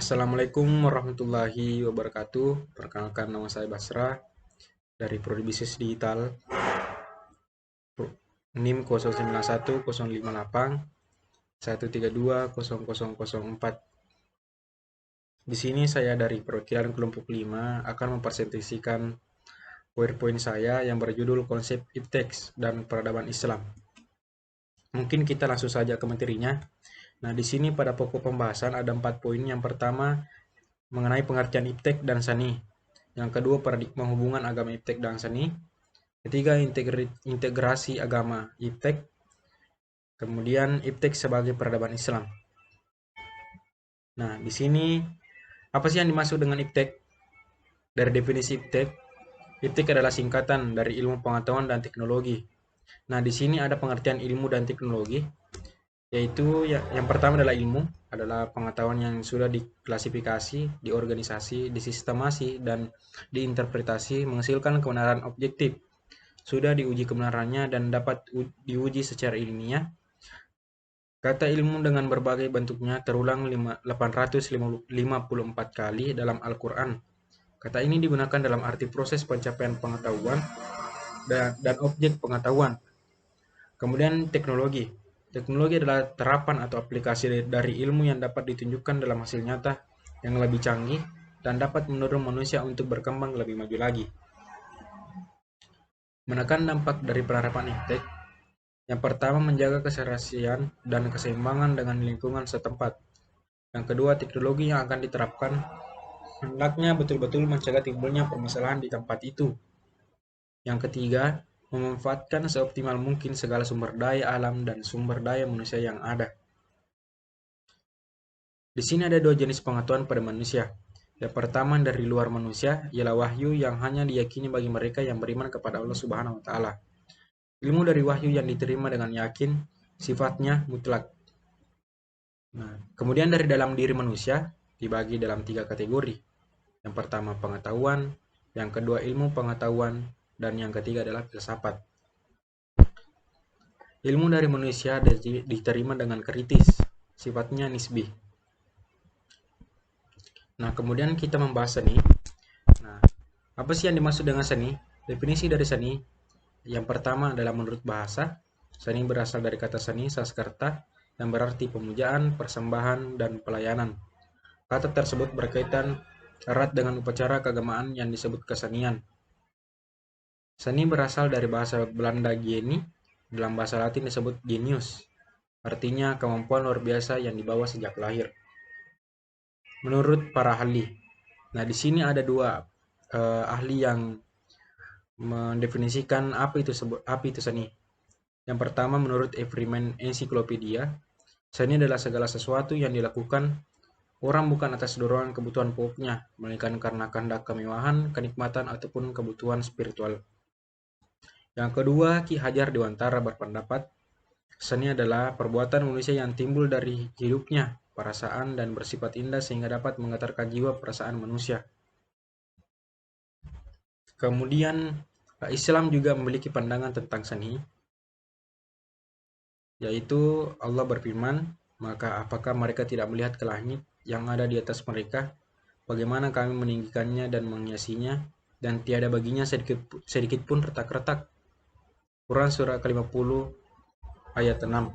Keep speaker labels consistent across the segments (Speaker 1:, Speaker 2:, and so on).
Speaker 1: Assalamualaikum warahmatullahi wabarakatuh. Perkenalkan, nama saya Basra dari Prodi Bisnis Digital, NIM 09115813200004. Di sini saya dari perwakilan kelompok 5 akan mempresentasikan PowerPoint saya yang berjudul Konsep Iptek dan Peradaban Islam. Mungkin kita langsung saja ke materinya. Nah, di sini pada pokok pembahasan ada 4 poin. Yang pertama, mengenai pengertian iptek dan sani. Yang kedua, paradigma hubungan agama iptek dan sani. Ketiga, integrasi agama iptek. Kemudian, iptek sebagai peradaban Islam. Nah, di sini apa sih yang dimaksud dengan iptek? Dari definisi iptek, iptek adalah singkatan dari ilmu pengetahuan dan teknologi. Nah, di sini ada pengertian ilmu dan teknologi, yaitu yang pertama adalah ilmu, adalah pengetahuan yang sudah diklasifikasi, diorganisasi, disistemasi, dan diinterpretasi menghasilkan kebenaran objektif, sudah diuji kebenarannya dan dapat diuji secara ilmiah. Kata ilmu dengan berbagai bentuknya terulang 854 kali dalam Al-Quran. Kata ini digunakan dalam arti proses pencapaian pengetahuan dan objek pengetahuan. Kemudian teknologi. Teknologi adalah terapan atau aplikasi dari ilmu yang dapat ditunjukkan dalam hasil nyata yang lebih canggih dan dapat mendorong manusia untuk berkembang lebih maju lagi. Menekan dampak dari penerapan iptek. Yang pertama, menjaga keserasian dan keseimbangan dengan lingkungan setempat. Yang kedua, teknologi yang akan diterapkan hendaknya betul-betul mencegah timbulnya permasalahan di tempat itu. Yang ketiga, memanfaatkan seoptimal mungkin segala sumber daya alam dan sumber daya manusia yang ada. Di sini ada dua jenis pengetahuan pada manusia. Yang pertama dari luar manusia, ialah wahyu yang hanya diyakini bagi mereka yang beriman kepada Allah Subhanahu wa taala. Ilmu dari wahyu yang diterima dengan yakin, sifatnya mutlak. Nah, kemudian dari dalam diri manusia dibagi dalam 3 kategori. Yang pertama pengetahuan, yang kedua ilmu pengetahuan, dan yang ketiga adalah filsafat. Ilmu dari manusia diterima dengan kritis, sifatnya nisbi. Nah, kemudian kita membahas seni. Nah, apa sih yang dimaksud dengan seni? Definisi dari seni yang pertama adalah menurut bahasa. Seni berasal dari kata seni Sanskerta yang berarti pemujaan, persembahan, dan pelayanan. Kata tersebut berkaitan erat dengan upacara keagamaan yang disebut kesenian. Seni berasal dari bahasa Belanda geni, dalam bahasa Latin disebut genius. Artinya kemampuan luar biasa yang dibawa sejak lahir. Menurut para ahli. Nah, di sini ada dua ahli yang mendefinisikan apa itu seni. Yang pertama, menurut Everyman Encyclopedia, seni adalah segala sesuatu yang dilakukan orang bukan atas dorongan kebutuhan pokoknya, melainkan karena kehendak kemewahan, kenikmatan, ataupun kebutuhan spiritual. Yang kedua, Ki Hajar Dewantara berpendapat, seni adalah perbuatan manusia yang timbul dari hidupnya, perasaan, dan bersifat indah sehingga dapat menggetarkan jiwa perasaan manusia. Kemudian, Islam juga memiliki pandangan tentang seni, yaitu Allah berfirman, maka apakah mereka tidak melihat ke langit yang ada di atas mereka, bagaimana kami meninggikannya dan menghiasinya, dan tiada baginya sedikit pun retak-retak. Quran surah ke-50 ayat 6.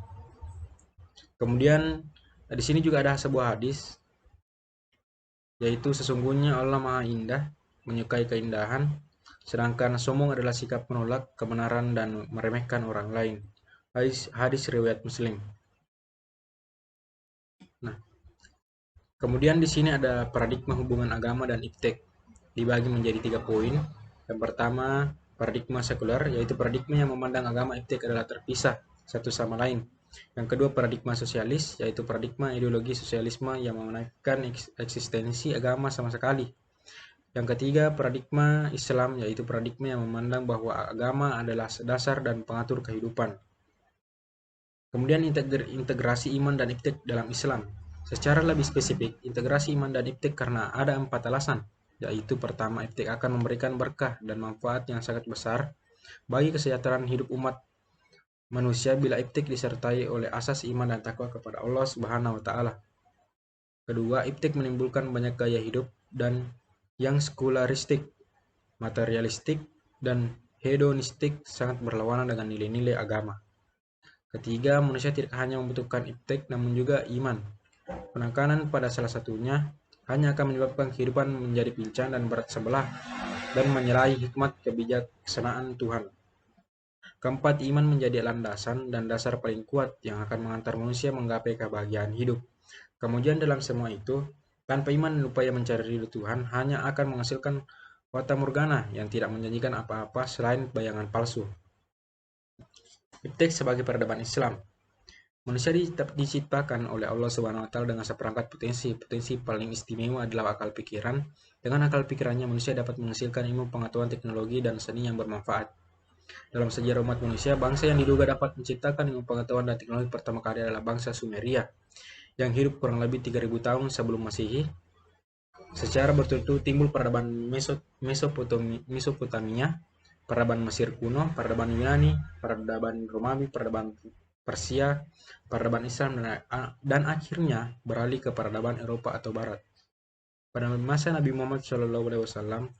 Speaker 1: Kemudian di sini juga ada sebuah hadis, yaitu sesungguhnya Allah Maha Indah, menyukai keindahan, sedangkan sombong adalah sikap menolak kebenaran dan meremehkan orang lain. Hadis riwayat Muslim. Nah, kemudian di sini ada paradigma hubungan agama dan iptek, dibagi menjadi 3 poin. Yang pertama, paradigma sekuler, yaitu paradigma yang memandang agama iptek adalah terpisah satu sama lain. Yang kedua, paradigma sosialis, yaitu paradigma ideologi sosialisme yang menafikan eksistensi agama sama sekali. Yang ketiga, paradigma Islam, yaitu paradigma yang memandang bahwa agama adalah dasar dan pengatur kehidupan. Kemudian integrasi iman dan iptek dalam Islam. Secara lebih spesifik, integrasi iman dan iptek karena ada 4 alasan, yaitu pertama, iptek akan memberikan berkah dan manfaat yang sangat besar bagi kesejahteraan hidup umat manusia bila iptek disertai oleh asas iman dan takwa kepada Allah Subhanahu wa taala. Kedua, iptek menimbulkan banyak gaya hidup dan yang sekularistik, materialistik, dan hedonistik sangat berlawanan dengan nilai-nilai agama. Ketiga, manusia tidak hanya membutuhkan iptek namun juga iman. Penekanan pada salah satunya hanya akan menyebabkan kehidupan menjadi pincang dan berat sebelah dan menyalahi hikmat kebijaksanaan Tuhan. Keempat, iman menjadi landasan dan dasar paling kuat yang akan mengantar manusia menggapai kebahagiaan hidup. Kemudian dalam semua itu, tanpa iman dan upaya mencari ridho Tuhan hanya akan menghasilkan fata morgana yang tidak menjanjikan apa-apa selain bayangan palsu. Iptek sebagai peradaban Islam. Manusia diciptakan oleh Allah Subhanahu wa taala dengan seperangkat potensi. Potensi paling istimewa adalah akal pikiran. Dengan akal pikirannya manusia dapat menghasilkan ilmu pengetahuan teknologi dan seni yang bermanfaat. Dalam sejarah umat manusia, bangsa yang diduga dapat menciptakan ilmu pengetahuan dan teknologi pertama kali adalah bangsa Sumeria yang hidup kurang lebih 3000 tahun sebelum Masehi. Secara berturut-turut timbul peradaban Mesopotamia, peradaban Mesir kuno, peradaban Yunani, peradaban Romawi, peradaban Persia, peradaban Islam, dan akhirnya beralih ke peradaban Eropa atau Barat. Pada masa Nabi Muhammad SAW,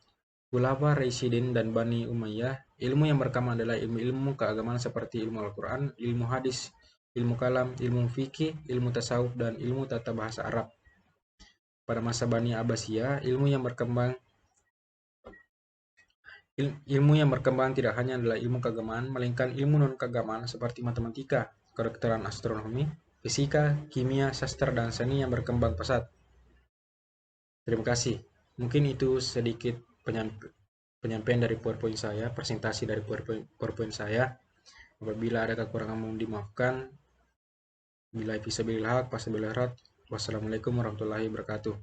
Speaker 1: Khulafa Rasyidin dan Bani Umayyah, ilmu yang berkembang adalah ilmu-ilmu keagamaan seperti ilmu Al-Quran, ilmu hadis, ilmu kalam, ilmu fikih, ilmu tasawuf, dan ilmu tata bahasa Arab. Pada masa Bani Abbasiyah, ilmu yang berkembang tidak hanya adalah ilmu keagamaan, melainkan ilmu non-keagamaan seperti matematika, kedokteran astronomi, fisika, kimia, sastra, dan seni yang berkembang pesat. Terima kasih. Mungkin itu sedikit penyampaian dari PowerPoint saya, presentasi dari PowerPoint saya. Apabila ada kekurangan mohon dimaafkan. Bila bisa bilhaq, wassalamualaikum warahmatullahi wabarakatuh.